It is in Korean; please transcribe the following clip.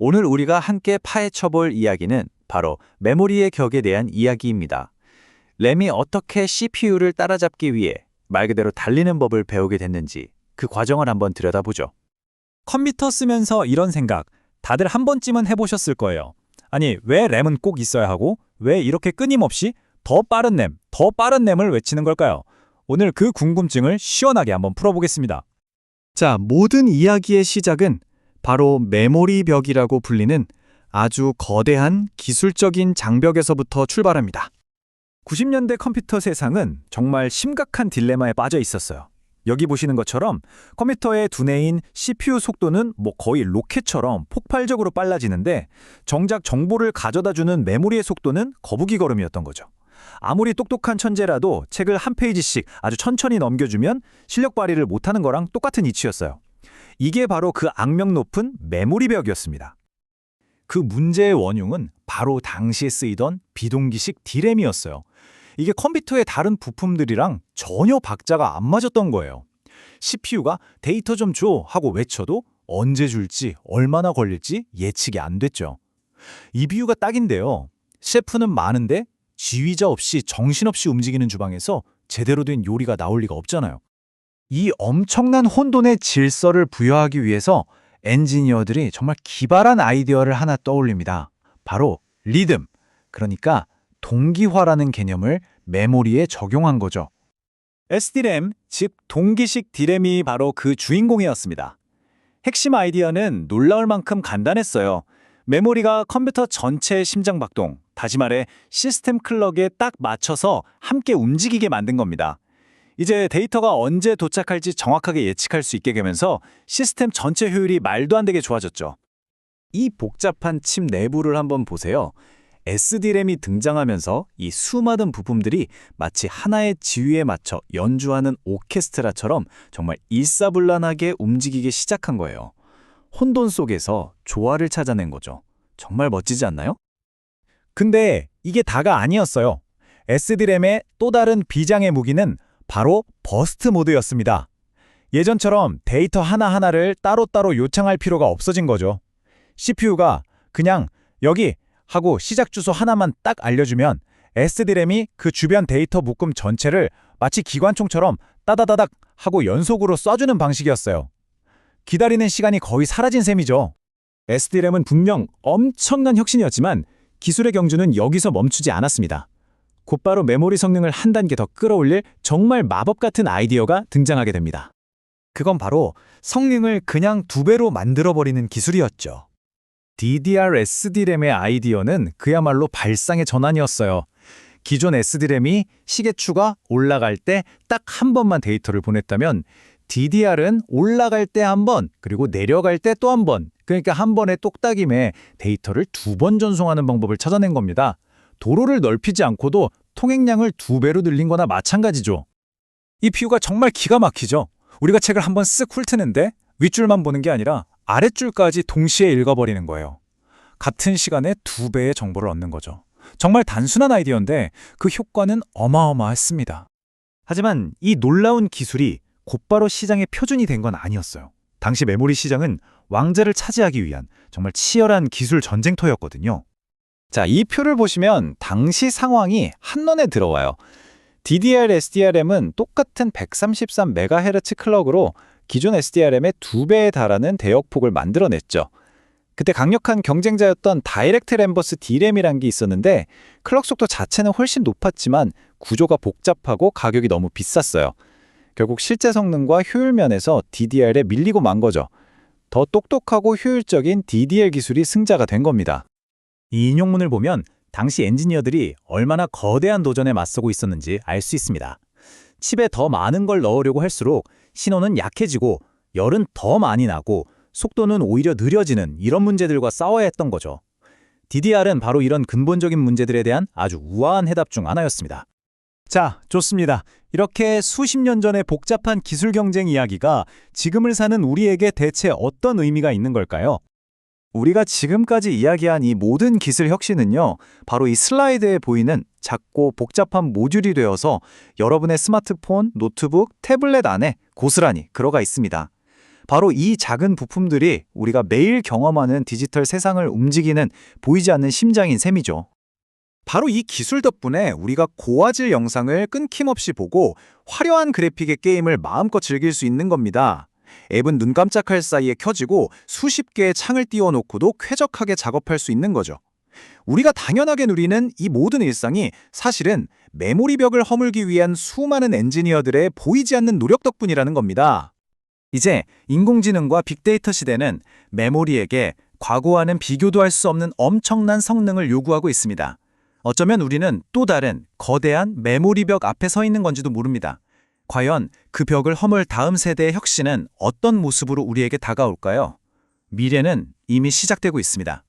오늘 우리가 함께 파헤쳐볼 이야기는 바로 메모리의 격에 대한 이야기입니다. 램이 어떻게 CPU를 따라잡기 위해 말 그대로 달리는 법을 배우게 됐는지 그 과정을 한번 들여다보죠. 컴퓨터 쓰면서 이런 생각 다들 한 번쯤은 해보셨을 거예요. 아니, 왜 램은 꼭 있어야 하고 왜 이렇게 끊임없이 더 빠른 램을 외치는 걸까요? 오늘 그 궁금증을 시원하게 한번 풀어보겠습니다. 자, 모든 이야기의 시작은 바로 메모리 벽이라고 불리는 아주 거대한 기술적인 장벽에서부터 출발합니다. 90년대 컴퓨터 세상은 정말 심각한 딜레마에 빠져 있었어요. 여기 보시는 것처럼 컴퓨터의 두뇌인 CPU 속도는 거의 로켓처럼 폭발적으로 빨라지는데 정작 정보를 가져다주는 메모리의 속도는 거북이 걸음이었던 거죠. 아무리 똑똑한 천재라도 책을 한 페이지씩 아주 천천히 넘겨주면 실력 발휘를 못하는 거랑 똑같은 이치였어요. 이게 바로 그 악명 높은 메모리 벽이었습니다. 그 문제의 원흉은 바로 당시에 쓰이던 비동기식 D램이었어요. 이게 컴퓨터의 다른 부품들이랑 전혀 박자가 안 맞았던 거예요. CPU가 데이터 좀 줘 하고 외쳐도 언제 줄지 얼마나 걸릴지 예측이 안 됐죠. 이 비유가 딱인데요. 셰프는 많은데 지휘자 없이 정신없이 움직이는 주방에서 제대로 된 요리가 나올 리가 없잖아요. 이 엄청난 혼돈의 질서를 부여하기 위해서 엔지니어들이 정말 기발한 아이디어를 하나 떠올립니다. 바로 리듬, 그러니까 동기화라는 개념을 메모리에 적용한 거죠. SD램, 즉 동기식 D램이 바로 그 주인공이었습니다. 핵심 아이디어는 놀라울 만큼 간단했어요. 메모리가 컴퓨터 전체의 심장박동, 다시 말해 시스템 클럭에 딱 맞춰서 함께 움직이게 만든 겁니다. 이제 데이터가 언제 도착할지 정확하게 예측할 수 있게 되면서 시스템 전체 효율이 말도 안 되게 좋아졌죠. 이 복잡한 칩 내부를 한번 보세요. SD램이 등장하면서 이 수많은 부품들이 마치 하나의 지휘에 맞춰 연주하는 오케스트라처럼 정말 일사불란하게 움직이기 시작한 거예요. 혼돈 속에서 조화를 찾아낸 거죠. 정말 멋지지 않나요? 근데 이게 다가 아니었어요. SD램의 또 다른 비장의 무기는 바로 버스트 모드였습니다. 예전처럼 데이터 하나하나를 따로따로 요청할 필요가 없어진 거죠. CPU가 그냥 여기 하고 시작 주소 하나만 딱 알려주면 SD램이 그 주변 데이터 묶음 전체를 마치 기관총처럼 따다다닥 하고 연속으로 쏴주는 방식이었어요. 기다리는 시간이 거의 사라진 셈이죠. SD램은 분명 엄청난 혁신이었지만 기술의 경주는 여기서 멈추지 않았습니다. 곧바로 메모리 성능을 한 단계 더 끌어올릴 정말 마법 같은 아이디어가 등장하게 됩니다. 그건 바로 성능을 그냥 2배로 만들어버리는 기술이었죠. DDR-SD램의 아이디어는 그야말로 발상의 전환이었어요. 기존 SD램이 시계추가 올라갈 때 딱 한 번만 데이터를 보냈다면 DDR은 올라갈 때 한 번, 그리고 내려갈 때 또 한 번, 그러니까 한 번에 똑딱임에 데이터를 2번 전송하는 방법을 찾아낸 겁니다. 도로를 넓히지 않고도 통행량을 2배로 늘린 거나 마찬가지죠. 이 비유가 정말 기가 막히죠. 우리가 책을 한번 쓱 훑는데 윗줄만 보는 게 아니라 아랫줄까지 동시에 읽어버리는 거예요. 같은 시간에 2배의 정보를 얻는 거죠. 정말 단순한 아이디어인데 그 효과는 어마어마했습니다. 하지만 이 놀라운 기술이 곧바로 시장의 표준이 된 건 아니었어요. 당시 메모리 시장은 왕좌를 차지하기 위한 정말 치열한 기술 전쟁터였거든요. 자, 이 표를 보시면 당시 상황이 한눈에 들어와요. DDR-SDRM은 똑같은 133MHz 클럭으로 기존 SDRM의 2배에 달하는 대역폭을 만들어냈죠. 그때 강력한 경쟁자였던 다이렉트 램버스 D램이란 게 있었는데 클럭 속도 자체는 훨씬 높았지만 구조가 복잡하고 가격이 너무 비쌌어요. 결국 실제 성능과 효율 면에서 DDR에 밀리고 만 거죠. 더 똑똑하고 효율적인 DDR 기술이 승자가 된 겁니다. 이 인용문을 보면 당시 엔지니어들이 얼마나 거대한 도전에 맞서고 있었는지 알 수 있습니다. 칩에 더 많은 걸 넣으려고 할수록 신호는 약해지고 열은 더 많이 나고 속도는 오히려 느려지는 이런 문제들과 싸워야 했던 거죠. DDR은 바로 이런 근본적인 문제들에 대한 아주 우아한 해답 중 하나였습니다. 자, 좋습니다. 이렇게 수십 년 전의 복잡한 기술 경쟁 이야기가 지금을 사는 우리에게 대체 어떤 의미가 있는 걸까요? 우리가 지금까지 이야기한 이 모든 기술 혁신은요, 바로 이 슬라이드에 보이는 작고 복잡한 모듈이 되어서 여러분의 스마트폰, 노트북, 태블릿 안에 고스란히 들어가 있습니다. 바로 이 작은 부품들이 우리가 매일 경험하는 디지털 세상을 움직이는 보이지 않는 심장인 셈이죠. 바로 이 기술 덕분에 우리가 고화질 영상을 끊김없이 보고 화려한 그래픽의 게임을 마음껏 즐길 수 있는 겁니다. 앱은 눈 깜짝할 사이에 켜지고 수십 개의 창을 띄워놓고도 쾌적하게 작업할 수 있는 거죠. 우리가 당연하게 누리는 이 모든 일상이 사실은 메모리 벽을 허물기 위한 수많은 엔지니어들의 보이지 않는 노력 덕분이라는 겁니다. 이제 인공지능과 빅데이터 시대는 메모리에게 과거와는 비교도 할 수 없는 엄청난 성능을 요구하고 있습니다. 어쩌면 우리는 또 다른 거대한 메모리 벽 앞에 서 있는 건지도 모릅니다. 과연 그 벽을 허물 다음 세대의 혁신은 어떤 모습으로 우리에게 다가올까요? 미래는 이미 시작되고 있습니다.